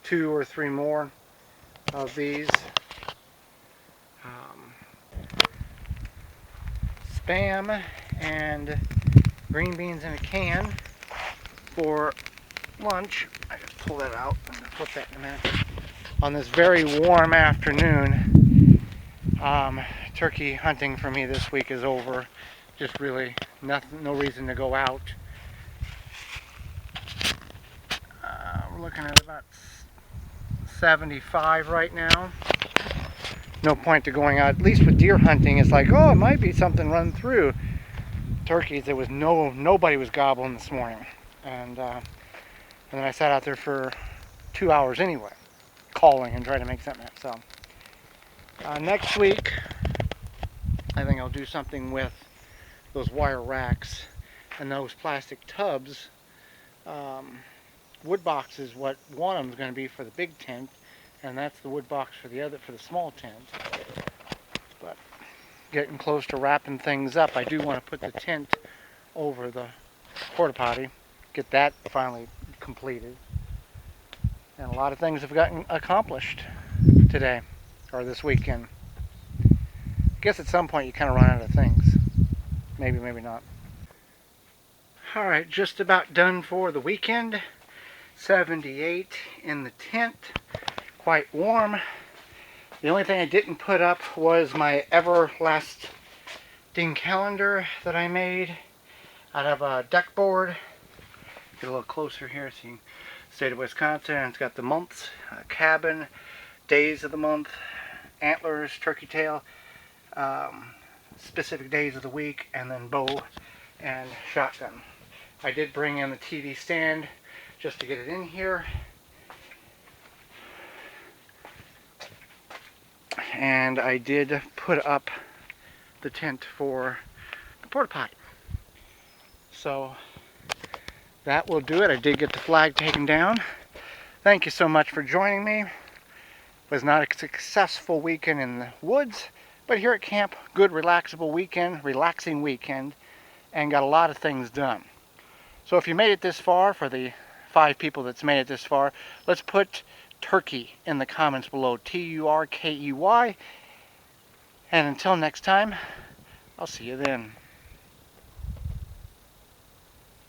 2 or 3 more of these. Spam and green beans in a can for lunch. I just pull that out. I'm going to flip that in a minute. On this very warm afternoon, turkey hunting for me this week is over. Just really nothing, no reason to go out. We're looking at about 75 right now. No point to going out. At least with deer hunting, it's like, oh, it might be something run through. Turkeys, there was nobody was gobbling this morning, and then I sat out there for 2 hours anyway, calling and trying to make something up. So next week, I think I'll do something with those wire racks and those plastic tubs. Wood box is what one of them is going to be for the big tent, and that's the wood box for the other, for the small tent. But getting close to wrapping things up. I do want to put the tent over the porta potty, get that finally completed. And a lot of things have gotten accomplished today, or this weekend. I guess at some point you kind of run out of things. Maybe, maybe not. Alright, just about done for the weekend. 78 in the tent, quite warm. The only thing I didn't put up was my everlasting calendar that I made out of a deck board. Get a little closer here, see state of Wisconsin. It's got the months, cabin, days of the month, antlers, turkey tail, specific days of the week, and then bow and shotgun. I did bring in the TV stand just to get it in here. And I did put up the tent for the porta potty. So that will do it. I did get the flag taken down. Thank you so much for joining me. It was not a successful weekend in the woods, but here at camp, good relaxing weekend, and got a lot of things done. So if you made it this far, for the 5 people that's made it this far, let's put turkey in the comments below. Turkey. And until next time, I'll see you then.